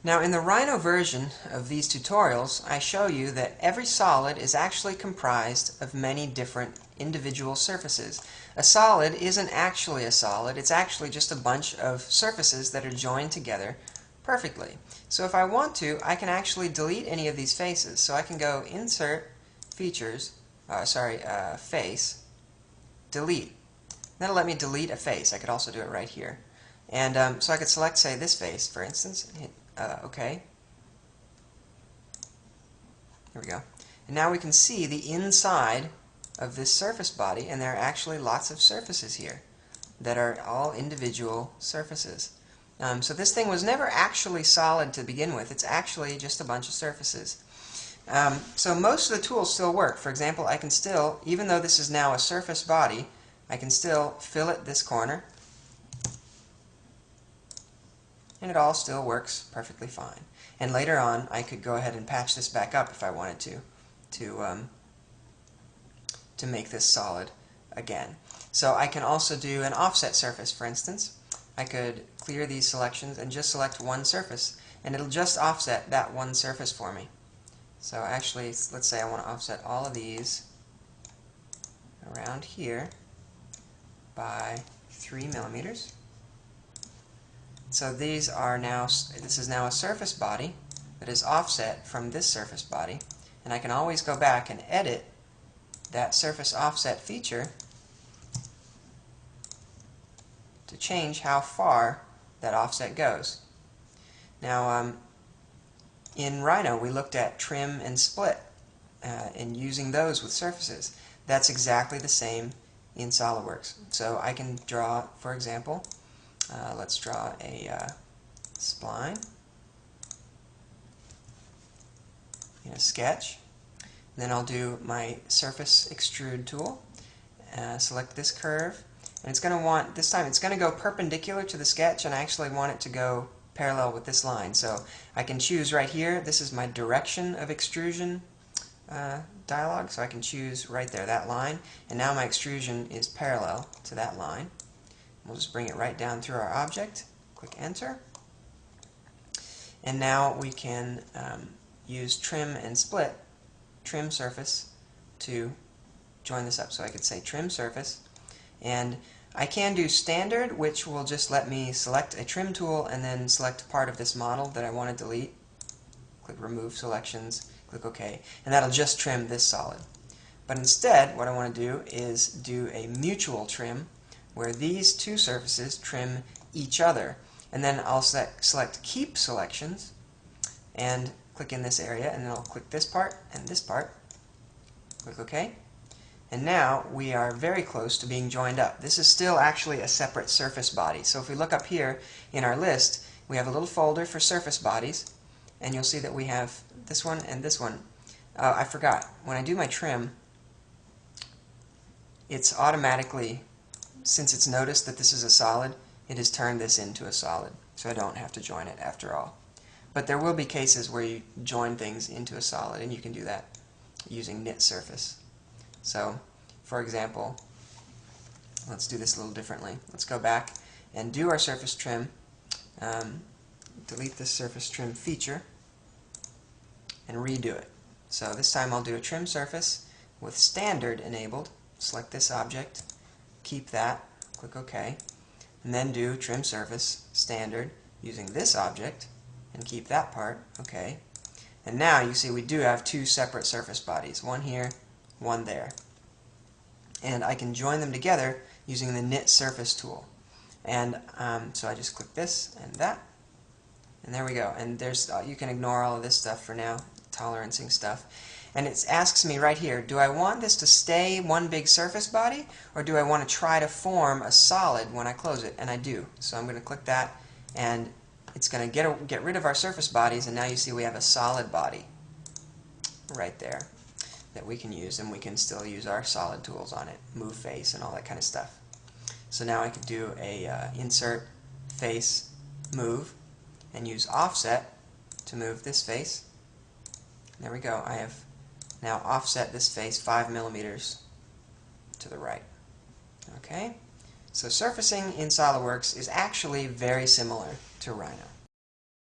Now in the Rhino version of these tutorials, I show you that every solid is actually comprised of many different individual surfaces. A solid isn't actually a solid, it's actually just a bunch of surfaces that are joined together perfectly. So if I want to, I can actually delete any of these faces. So I can go Insert, Features, Face, Delete. That'll let me delete a face. I could also do it right here. And so I could select, say, this face, for instance, and hit OK. There we go. And now we can see the inside of this surface body, and there are actually lots of surfaces here that are all individual surfaces. So this thing was never actually solid to begin with. It's actually just a bunch of surfaces. So most of the tools still work. For example, I can still, even though this is now a surface body, I can still fillet this corner, and it all still works perfectly fine. And later on, I could go ahead and patch this back up if I wanted to make this solid again. So I can also do an offset surface, for instance. I could clear these selections and just select one surface, and it'll just offset that one surface for me. So actually, let's say I want to offset all of these around here by 3 millimeters. So these are now, this is now a surface body that is offset from this surface body, and I can always go back and edit that surface offset feature to change how far that offset goes. Now, in Rhino, we looked at trim and split and using those with surfaces. That's exactly the same in SolidWorks. So I can draw, for example, let's draw a spline in a sketch. And then I'll do my surface extrude tool, select this curve, and it's going to want, this time it's going to go perpendicular to the sketch, and I actually want it to go parallel with this line. So I can choose right here, this is my direction of extrusion dialog, so I can choose right there, that line, and now my extrusion is parallel to that line. We'll just bring it right down through our object, click Enter, and now we can use trim and split, trim surface, to join this up. So I could say trim surface, and I can do standard, which will just let me select a trim tool and then select part of this model that I want to delete. Click Remove Selections, click OK, and that'll just trim this solid. But instead, what I want to do is do a mutual trim, where these two surfaces trim each other. And then I'll select Keep Selections, and click in this area, and then I'll click this part and this part. Click OK. And now we are very close to being joined up. This is still actually a separate surface body. So if we look up here in our list, we have a little folder for surface bodies, and you'll see that we have this one and this one. I forgot. When I do my trim, it's automatically, since it's noticed that this is a solid, it has turned this into a solid. So I don't have to join it after all. But there will be cases where you join things into a solid, and you can do that using knit surface. So, for example, let's do this a little differently. Let's go back and do our surface trim, delete this surface trim feature, and redo it. So this time I'll do a trim surface with standard enabled. Select this object, keep that, click OK, and then do trim surface standard using this object, and keep that part, OK. And now you see we do have two separate surface bodies, one here, one there. And I can join them together using the Knit Surface tool. And so I just click this and that, and there we go. And there's you can ignore all of this stuff for now, tolerancing stuff. And it asks me right here, do I want this to stay one big surface body, or do I want to try to form a solid when I close it? And I do. So I'm going to click that, and it's going to get rid of our surface bodies, and now you see we have a solid body right there that we can use, and we can still use our solid tools on it, move face and all that kind of stuff. So now I could do a insert face move and use offset to move this face. There we go. I have now offset this face 5 millimeters to the right. Okay? So surfacing in SolidWorks is actually very similar to Rhino.